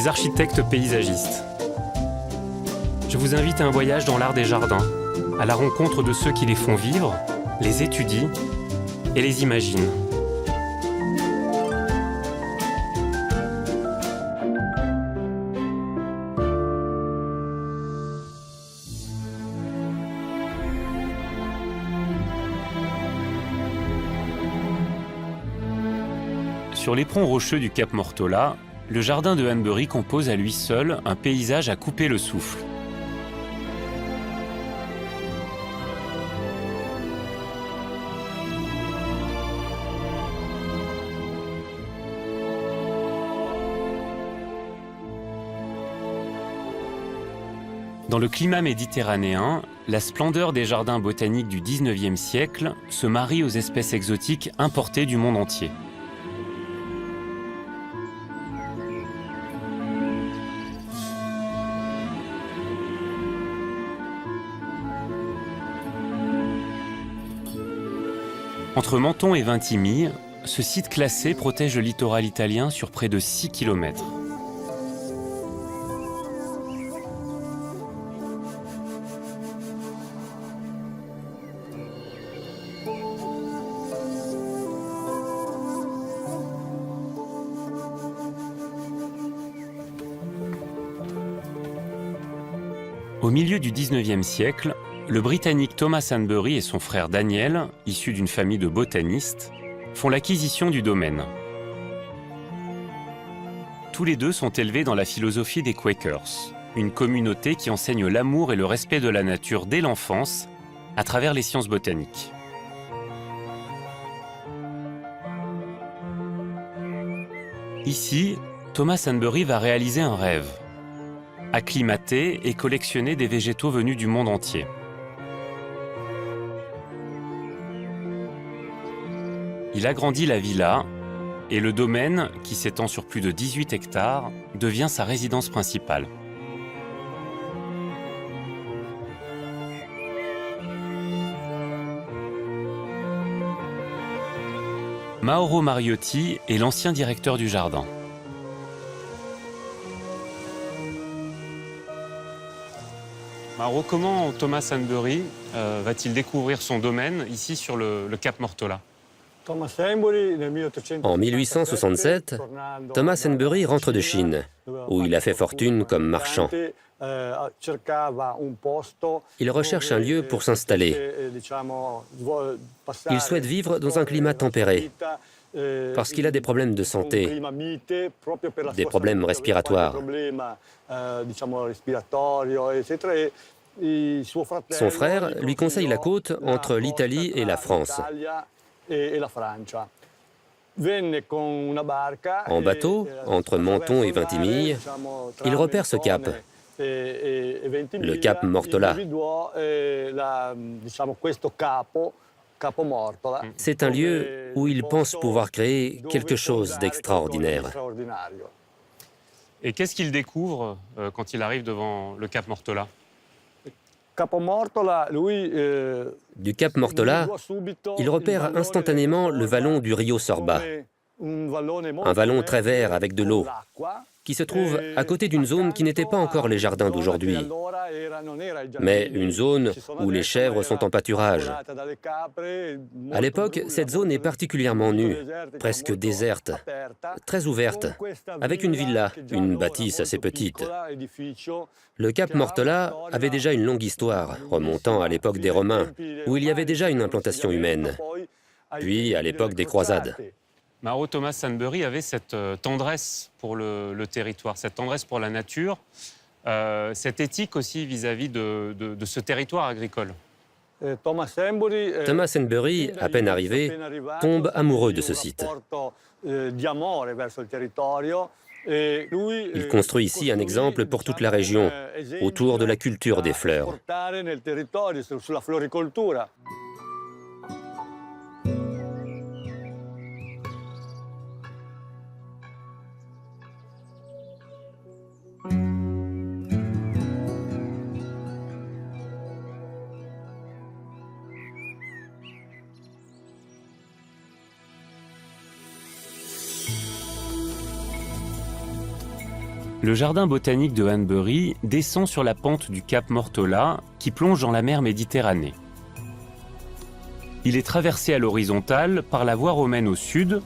des architectes paysagistes. Je vous invite à un voyage dans l'art des jardins, à la rencontre de ceux qui les font vivre, les étudient et les imaginent. Sur l'éperon rocheux du Cap Mortola, le jardin de Hanbury compose à lui seul un paysage à couper le souffle. Dans le climat méditerranéen, la splendeur des jardins botaniques du XIXe siècle se marie aux espèces exotiques importées du monde entier. Entre Menton et Vintimille, ce site classé protège le littoral italien sur près de 6 km. Au milieu du XIXe siècle, le Britannique Thomas Hanbury et son frère Daniel, issus d'une famille de botanistes, font l'acquisition du domaine. Tous les deux sont élevés dans la philosophie des Quakers, une communauté qui enseigne l'amour et le respect de la nature dès l'enfance à travers les sciences botaniques. Ici, Thomas Hanbury va réaliser un rêve: acclimater et collectionner des végétaux venus du monde entier. Il agrandit la villa et le domaine, qui s'étend sur plus de 18 hectares, devient sa résidence principale. Mauro Mariotti est l'ancien directeur du jardin. Mauro, comment Thomas Hanbury va-t-il découvrir son domaine ici sur le Cap Mortola ? En 1867, Thomas Hanbury rentre de Chine, où il a fait fortune comme marchand. Il recherche un lieu pour s'installer. Il souhaite vivre dans un climat tempéré, parce qu'il a des problèmes de santé, des problèmes respiratoires. Son frère lui conseille la côte entre l'Italie et la France. En bateau, entre Menton et Vintimille, il repère ce cap, le Cap Mortola. C'est un lieu où il pense pouvoir créer quelque chose d'extraordinaire. Et qu'est-ce qu'il découvre quand il arrive devant le Cap Mortola ? Du Cap Mortola, il repère instantanément le vallon du Rio Sorba, un vallon très vert avec de l'eau, qui se trouve à côté d'une zone qui n'était pas encore les jardins d'aujourd'hui, mais une zone où les chèvres sont en pâturage. À l'époque, cette zone est particulièrement nue, presque déserte, très ouverte, avec une villa, une bâtisse assez petite. Le Cap Mortola avait déjà une longue histoire, remontant à l'époque des Romains, où il y avait déjà une implantation humaine, puis à l'époque des croisades. Mauro Thomas Hanbury avait cette tendresse pour le territoire, cette tendresse pour la nature, cette éthique aussi vis-à-vis de ce territoire agricole. Thomas Hanbury, à peine arrivé, tombe amoureux de ce site. Il construit ici un exemple pour toute la région, autour de la culture des fleurs. Le jardin botanique de Hanbury descend sur la pente du cap Mortola qui plonge dans la mer Méditerranée. Il est traversé à l'horizontale par la voie romaine au sud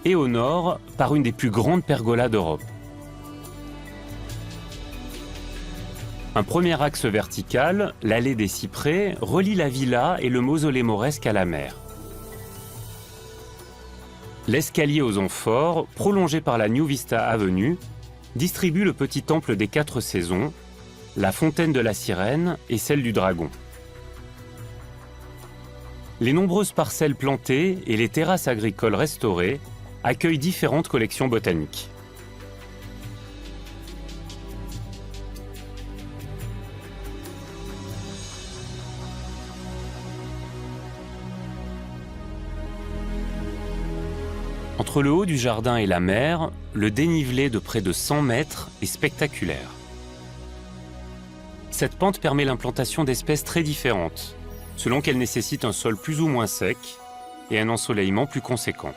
et au nord par une des plus grandes pergolas d'Europe. Un premier axe vertical, l'allée des cyprès, relie la villa et le mausolée mauresque à la mer. L'escalier aux amphores, prolongé par la New Vista Avenue, distribue le petit temple des 4 saisons, la fontaine de la sirène et celle du dragon. Les nombreuses parcelles plantées et les terrasses agricoles restaurées accueillent différentes collections botaniques. Entre le haut du jardin et la mer, le dénivelé de près de 100 mètres est spectaculaire. Cette pente permet l'implantation d'espèces très différentes, selon qu'elles nécessitent un sol plus ou moins sec et un ensoleillement plus conséquent.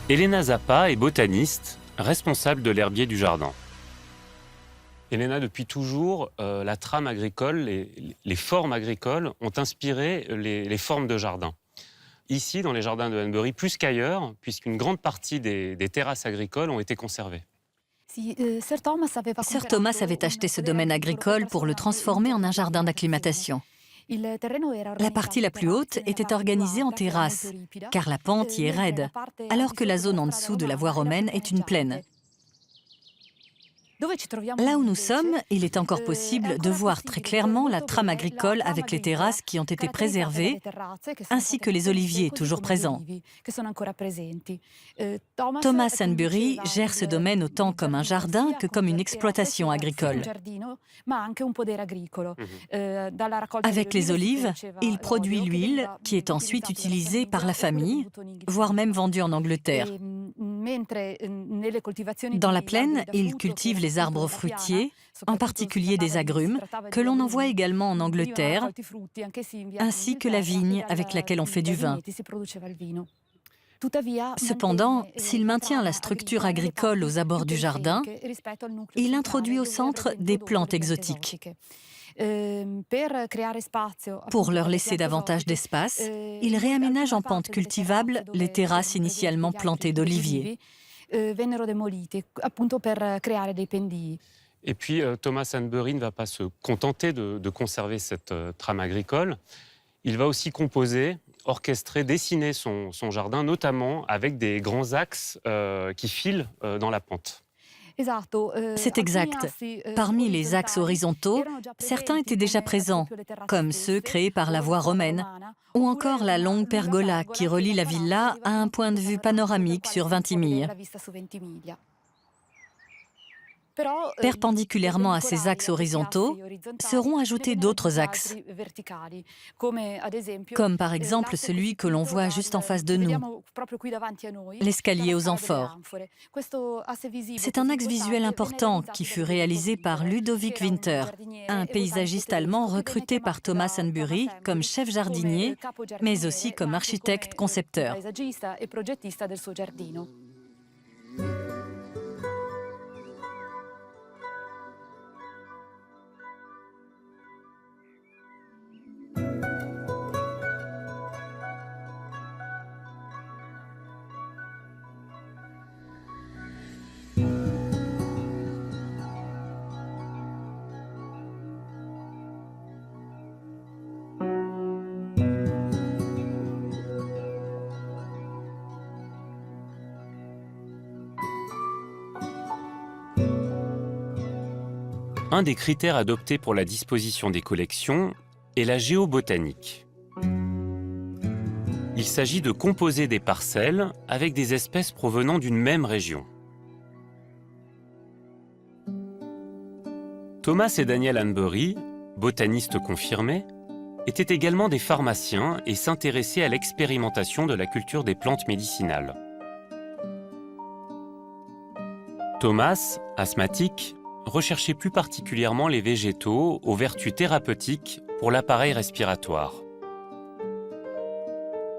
Elena Zappa est botaniste, responsable de l'herbier du jardin. Elena, depuis toujours, la trame agricole, les formes agricoles ont inspiré les formes de jardin. Ici, dans les jardins de Hanbury, plus qu'ailleurs, puisqu'une grande partie des terrasses agricoles ont été conservées. Sir Thomas avait acheté ce domaine agricole pour le transformer en un jardin d'acclimatation. La partie la plus haute était organisée en terrasse, car la pente y est raide, alors que la zone en dessous de la voie romaine est une plaine. Là où nous sommes, il est encore possible de voir très clairement la trame agricole avec les terrasses qui ont été préservées, ainsi que les oliviers toujours présents. Thomas Hanbury gère ce domaine autant comme un jardin que comme une exploitation agricole. Avec les olives, il produit l'huile qui est ensuite utilisée par la famille, voire même vendue en Angleterre. Dans la plaine, il cultive les arbres fruitiers, en particulier des agrumes, que l'on envoie également en Angleterre, ainsi que la vigne avec laquelle on fait du vin. Cependant, s'il maintient la structure agricole aux abords du jardin, il introduit au centre des plantes exotiques. Pour leur laisser davantage d'espace, il réaménage en pente cultivable les terrasses initialement plantées d'oliviers. Et puis Thomas Hanbury ne va pas se contenter de conserver cette trame agricole. Il va aussi composer, orchestrer, dessiner son jardin, notamment avec des grands axes qui filent dans la pente. C'est exact. Parmi les axes horizontaux, certains étaient déjà présents, comme ceux créés par la voie romaine, ou encore la longue pergola qui relie la villa à un point de vue panoramique sur Ventimiglia. Perpendiculairement à ces axes horizontaux, seront ajoutés d'autres axes, comme par exemple celui que l'on voit juste en face de nous, l'escalier aux amphores. C'est un axe visuel important qui fut réalisé par Ludovic Winter, un paysagiste allemand recruté par Thomas Hanbury comme chef jardinier, mais aussi comme architecte concepteur. Un des critères adoptés pour la disposition des collections est la géobotanique. Il s'agit de composer des parcelles avec des espèces provenant d'une même région. Thomas et Daniel Hanbury, botanistes confirmés, étaient également des pharmaciens et s'intéressaient à l'expérimentation de la culture des plantes médicinales. Thomas, asthmatique, recherchait plus particulièrement les végétaux aux vertus thérapeutiques pour l'appareil respiratoire.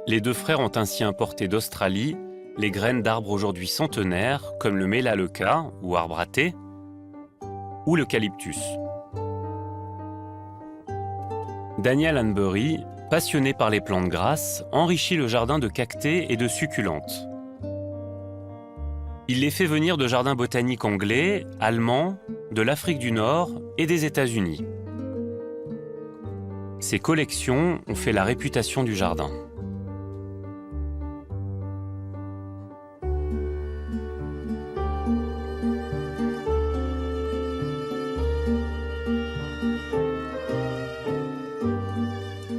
Les deux frères ont ainsi importé d'Australie les graines d'arbres aujourd'hui centenaires comme le Melaleuca ou arbre à thé ou l'eucalyptus. Daniel Hanbury, passionné par les plantes grasses, enrichit le jardin de cactées et de succulentes. Il les fait venir de jardins botaniques anglais, allemands, de l'Afrique du Nord et des États-Unis. Ces collections ont fait la réputation du jardin.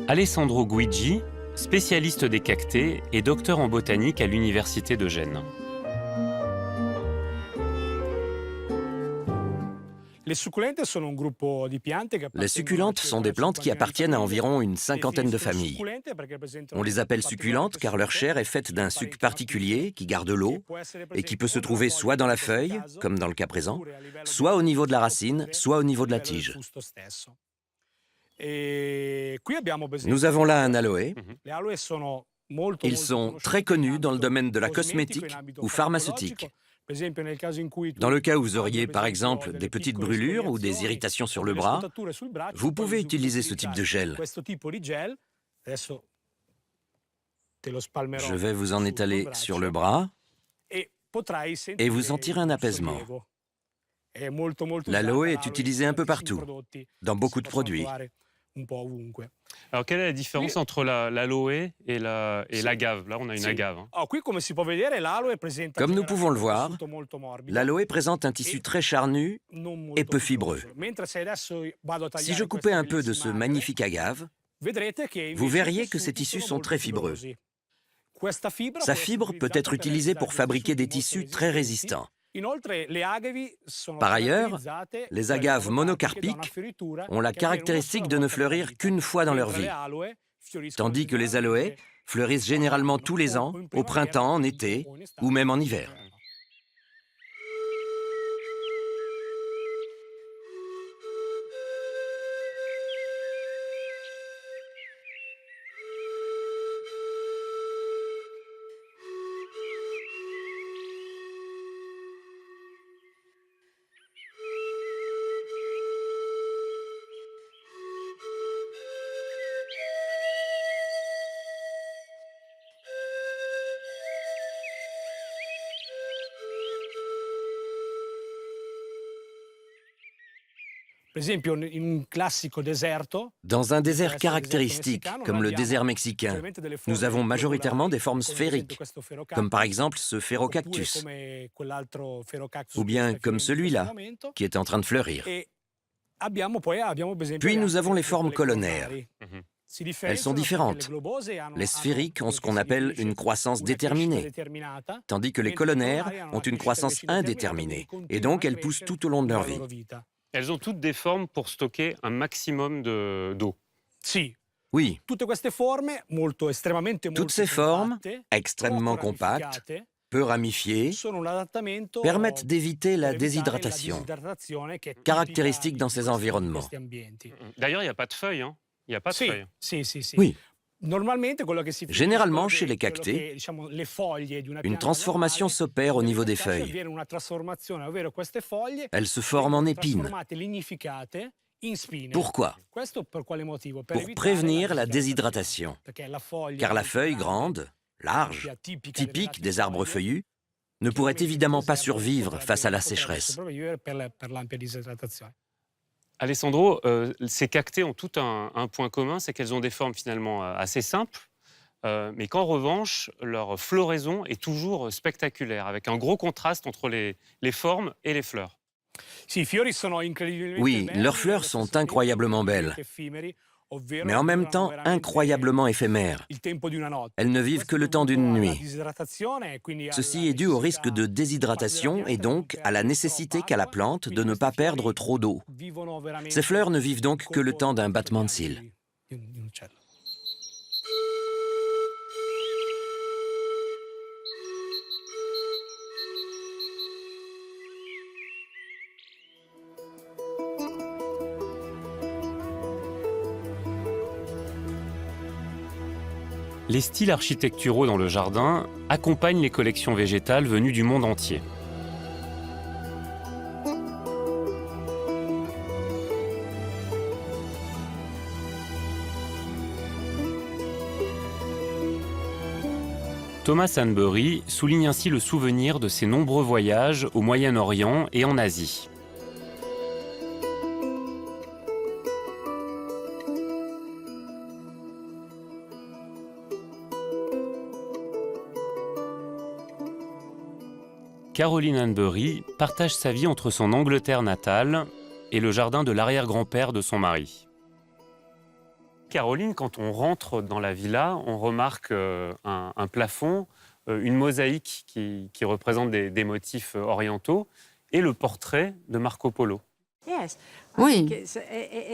Alessandro Guigi, spécialiste des cactées et docteur en botanique à l'Université de Gênes. Les succulentes sont des plantes qui appartiennent à environ une cinquantaine de familles. On les appelle succulentes car leur chair est faite d'un suc particulier qui garde l'eau et qui peut se trouver soit dans la feuille, comme dans le cas présent, soit au niveau de la racine, soit au niveau de la tige. Nous avons là un aloe. Ils sont très connus dans le domaine de la cosmétique ou pharmaceutique. Dans le cas où vous auriez par exemple des petites brûlures ou des irritations sur le bras, vous pouvez utiliser ce type de gel. Je vais vous en étaler sur le bras et vous sentirez un apaisement. L'aloe est utilisé un peu partout, dans beaucoup de produits. Alors, quelle est la différence entre l'aloe et l'agave? Là, on a une agave. Comme nous pouvons le voir, l'aloe présente un tissu très charnu et peu fibreux. Si je coupais un peu de ce magnifique agave, vous verriez que ces tissus sont très fibreux. Sa fibre peut être utilisée pour fabriquer des tissus très résistants. Par ailleurs, les agaves monocarpiques ont la caractéristique de ne fleurir qu'une fois dans leur vie, tandis que les aloès fleurissent généralement tous les ans, au printemps, en été ou même en hiver. Dans un désert caractéristique, comme le désert mexicain, nous avons majoritairement des formes sphériques, comme par exemple ce phérocactus, ou bien comme celui-là, qui est en train de fleurir. Puis nous avons les formes colonnaires. Elles sont différentes. Les sphériques ont ce qu'on appelle une croissance déterminée, tandis que les colonnaires ont une croissance indéterminée, et donc elles poussent tout au long de leur vie. Elles ont toutes des formes pour stocker un maximum d'eau. Oui. Toutes ces formes, extrêmement compactes, peu ramifiées, permettent d'éviter la déshydratation, caractéristique dans ces environnements. D'ailleurs, il n'y a pas de feuilles, hein. Il n'y a pas de feuilles. Oui. Généralement, chez les cactées, une transformation s'opère au niveau des feuilles. Elles se forment en épines. Pourquoi? Pour prévenir la déshydratation. Car la feuille grande, large, typique des arbres feuillus, ne pourrait évidemment pas survivre face à la sécheresse. Alessandro, ces cactées ont tout un point commun, c'est qu'elles ont des formes finalement assez simples, mais qu'en revanche, leur floraison est toujours spectaculaire, avec un gros contraste entre les formes et les fleurs. Oui, leurs fleurs sont incroyablement belles, mais en même temps incroyablement éphémères. Elles ne vivent que le temps d'une nuit. Ceci est dû au risque de déshydratation et donc à la nécessité qu'a la plante de ne pas perdre trop d'eau. Ces fleurs ne vivent donc que le temps d'un battement de cils. Les styles architecturaux dans le jardin accompagnent les collections végétales venues du monde entier. Thomas Hanbury souligne ainsi le souvenir de ses nombreux voyages au Moyen-Orient et en Asie. Caroline Hanbury partage sa vie entre son Angleterre natale et le jardin de l'arrière-grand-père de son mari. Caroline, quand on rentre dans la villa, on remarque un plafond, une mosaïque qui représente des motifs orientaux et le portrait de Marco Polo. Oui,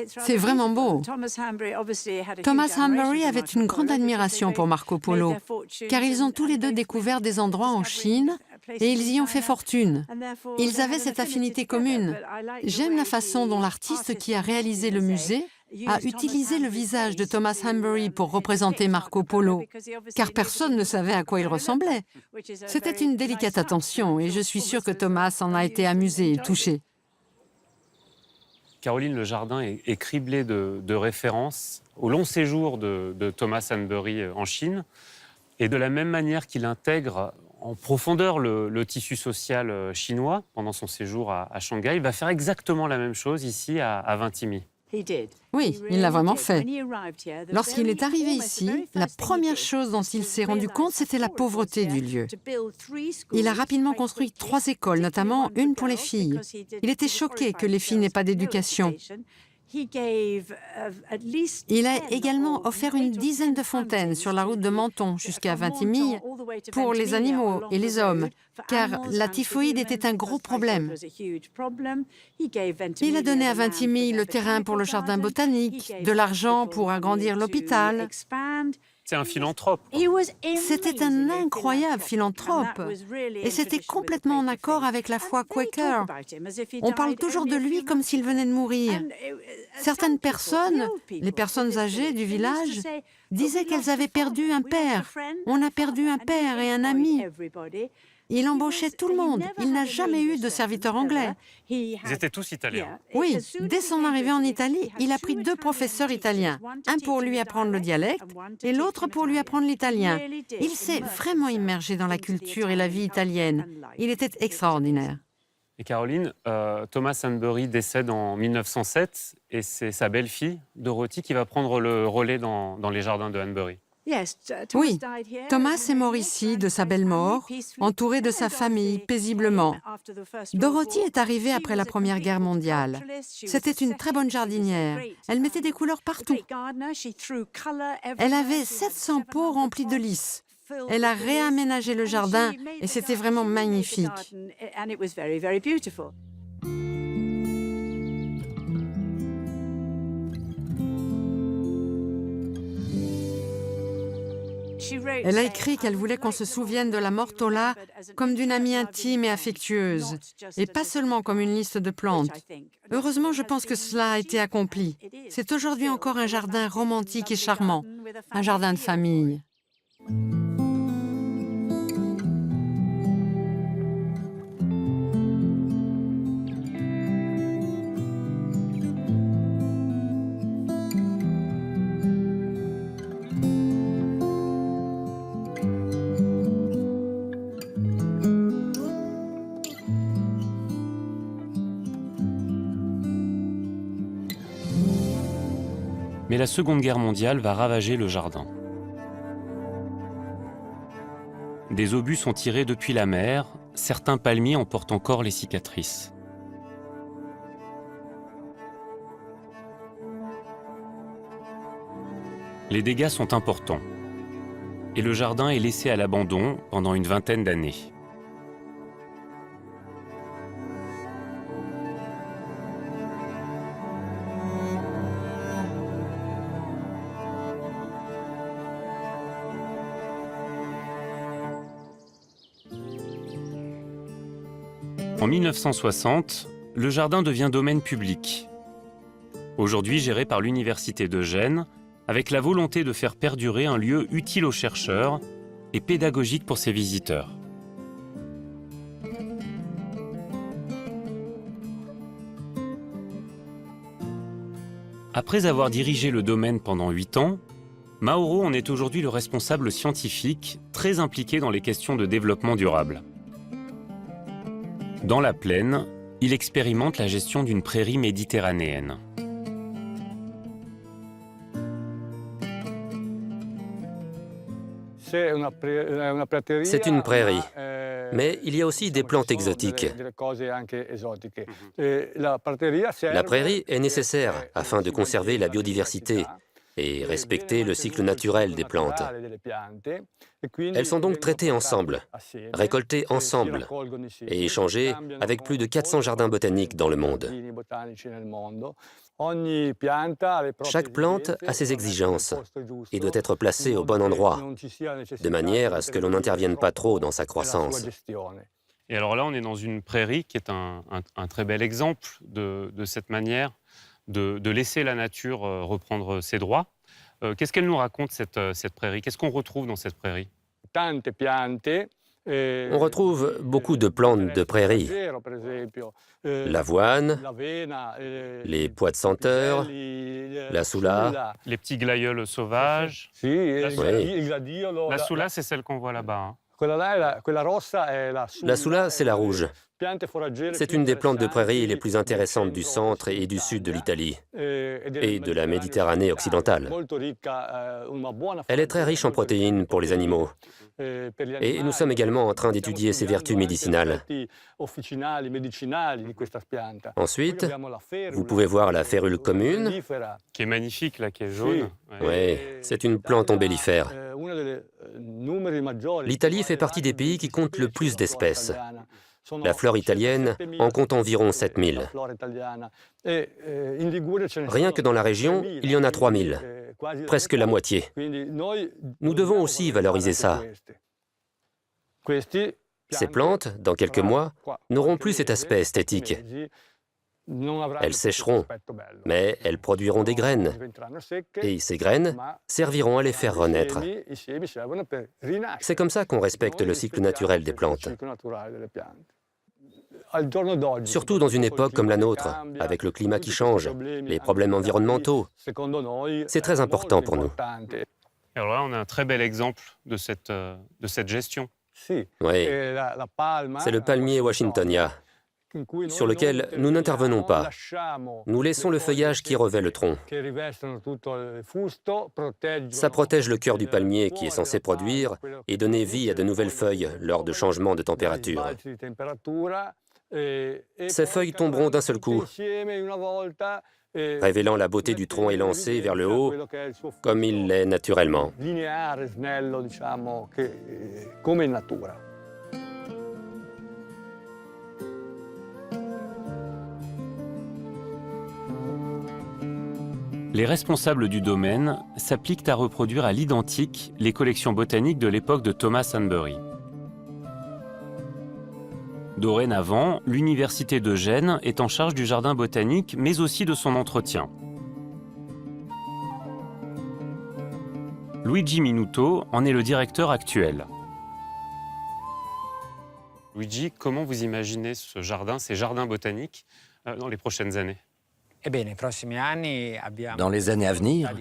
c'est vraiment beau. Thomas Hanbury avait une grande admiration pour Marco Polo, car ils ont tous les deux découvert des endroits en Chine et ils y ont fait fortune. Ils avaient cette affinité commune. J'aime la façon dont l'artiste qui a réalisé le musée a utilisé le visage de Thomas Hanbury pour représenter Marco Polo, car personne ne savait à quoi il ressemblait. C'était une délicate attention et je suis sûre que Thomas en a été amusé et touché. Caroline, le jardin est criblé de références au long séjour de Thomas Hanbury en Chine. Et de la même manière qu'il intègre en profondeur le tissu social chinois pendant son séjour à Shanghai, il va faire exactement la même chose ici à Vintimille. Oui, il l'a vraiment fait. Lorsqu'il est arrivé ici, la première chose dont il s'est rendu compte, c'était la pauvreté du lieu. Il a rapidement construit 3 écoles, notamment une pour les filles. Il était choqué que les filles n'aient pas d'éducation. Il a également offert une dizaine de fontaines sur la route de Menton jusqu'à Vintimille pour les animaux et les hommes, car la typhoïde était un gros problème. Il a donné à Vintimille le terrain pour le jardin botanique, de l'argent pour agrandir l'hôpital. C'est un philanthrope. C'était un incroyable philanthrope et c'était complètement en accord avec la foi Quaker. On parle toujours de lui comme s'il venait de mourir. Certaines personnes, les personnes âgées du village, disaient qu'elles avaient perdu un père. On a perdu un père et un ami. Il embauchait tout le monde. Il n'a jamais eu de serviteur anglais. Ils étaient tous italiens. Oui, dès son arrivée en Italie, il a pris 2 professeurs italiens. Un pour lui apprendre le dialecte et l'autre pour lui apprendre l'italien. Il s'est vraiment immergé dans la culture et la vie italienne. Il était extraordinaire. Et Caroline, Thomas Hanbury décède en 1907 et c'est sa belle-fille, Dorothy, qui va prendre le relais dans les jardins de Hanbury. Oui, Thomas est mort ici de sa belle mort, entouré de sa famille, paisiblement. Dorothy est arrivée après la Première Guerre mondiale. C'était une très bonne jardinière. Elle mettait des couleurs partout. Elle avait 700 pots remplis de lys. Elle a réaménagé le jardin et c'était vraiment magnifique. Elle a écrit qu'elle voulait qu'on se souvienne de la Mortola comme d'une amie intime et affectueuse, et pas seulement comme une liste de plantes. Heureusement, je pense que cela a été accompli. C'est aujourd'hui encore un jardin romantique et charmant, un jardin de famille. Mais la Seconde Guerre mondiale va ravager le jardin. Des obus sont tirés depuis la mer, certains palmiers en portent encore les cicatrices. Les dégâts sont importants et le jardin est laissé à l'abandon pendant une vingtaine d'années. En 1960, le jardin devient domaine public. Aujourd'hui géré par l'Université de Gênes, avec la volonté de faire perdurer un lieu utile aux chercheurs et pédagogique pour ses visiteurs. Après avoir dirigé le domaine pendant 8 ans, Mauro en est aujourd'hui le responsable scientifique, très impliqué dans les questions de développement durable. Dans la plaine, il expérimente la gestion d'une prairie méditerranéenne. C'est une prairie, mais il y a aussi des plantes exotiques. La prairie est nécessaire afin de conserver la biodiversité et respecter le cycle naturel des plantes. Elles sont donc traitées ensemble, récoltées ensemble et échangées avec plus de 400 jardins botaniques dans le monde. Chaque plante a ses exigences et doit être placée au bon endroit, de manière à ce que l'on n'intervienne pas trop dans sa croissance. Et alors là, on est dans une prairie qui est un très bel exemple de cette manière de laisser la nature reprendre ses droits. Qu'est-ce qu'elle nous raconte, cette prairie? Qu'est-ce qu'on retrouve dans cette prairie? On retrouve beaucoup de plantes de prairie. L'avoine, les pois de senteur, la soula. Les petits glaïeuls sauvages. Oui. La soula, c'est celle qu'on voit là-bas. La soula, c'est la rouge. C'est une des plantes de prairie les plus intéressantes du centre et du sud de l'Italie et de la Méditerranée occidentale. Elle est très riche en protéines pour les animaux. Et nous sommes également en train d'étudier ses vertus médicinales. Ensuite, vous pouvez voir la férule commune. Qui est magnifique, là, qui est jaune. Oui, c'est une plante ombellifère. L'Italie fait partie des pays qui comptent le plus d'espèces. La flore italienne en compte environ 7000. Rien que dans la région, il y en a 3000, presque la moitié. Nous devons aussi valoriser ça. Ces plantes, dans quelques mois, n'auront plus cet aspect esthétique. Elles sécheront, mais elles produiront des graines. Et ces graines serviront à les faire renaître. C'est comme ça qu'on respecte le cycle naturel des plantes. Surtout dans une époque comme la nôtre, avec le climat qui change, les problèmes environnementaux. C'est très important pour nous. Alors là, on a un très bel exemple de cette gestion. Oui, c'est le palmier washingtonien, sur lequel nous n'intervenons pas. Nous laissons le feuillage qui revêt le tronc. Ça protège le cœur du palmier qui est censé produire et donner vie à de nouvelles feuilles lors de changements de température. Ces feuilles tomberont d'un seul coup, révélant la beauté du tronc élancé vers le haut, comme il l'est naturellement. Les responsables du domaine s'appliquent à reproduire à l'identique les collections botaniques de l'époque de Thomas Hanbury. Dorénavant, l'Université de Gênes est en charge du jardin botanique, mais aussi de son entretien. Luigi Minuto en est le directeur actuel. Luigi, comment vous imaginez ce jardin, ces jardins botaniques, dans les prochaines années? Dans les années à venir,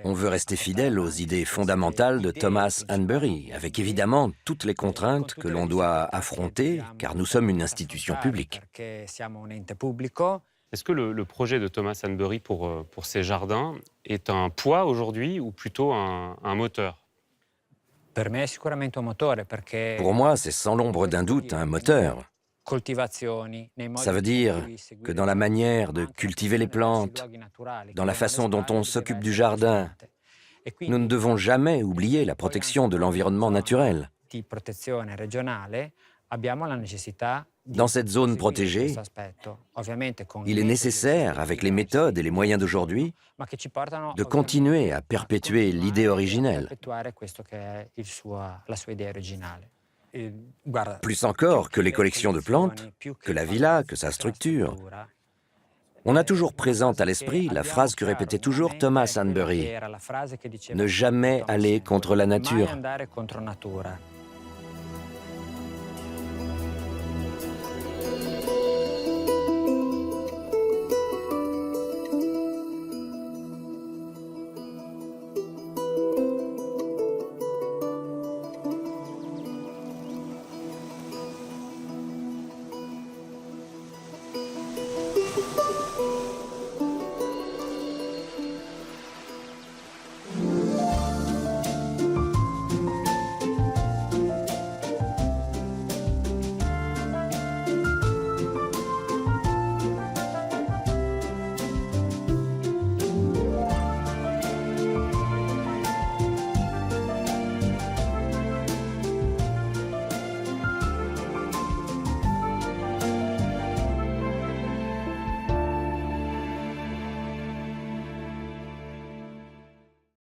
on veut rester fidèle aux idées fondamentales de Thomas Hanbury, avec évidemment toutes les contraintes que l'on doit affronter, car nous sommes une institution publique. Est-ce que le projet de Thomas Hanbury pour ces jardins est un poids aujourd'hui ou plutôt un moteur? Pour moi, c'est sans l'ombre d'un doute un moteur. Ça veut dire que dans la manière de cultiver les plantes, dans la façon dont on s'occupe du jardin, nous ne devons jamais oublier la protection de l'environnement naturel. Dans cette zone protégée, il est nécessaire, avec les méthodes et les moyens d'aujourd'hui, de continuer à perpétuer l'idée originelle. Plus encore que les collections de plantes, que la villa, que sa structure. On a toujours présente à l'esprit la phrase que répétait toujours Thomas Hanbury, « Ne jamais aller contre la nature ».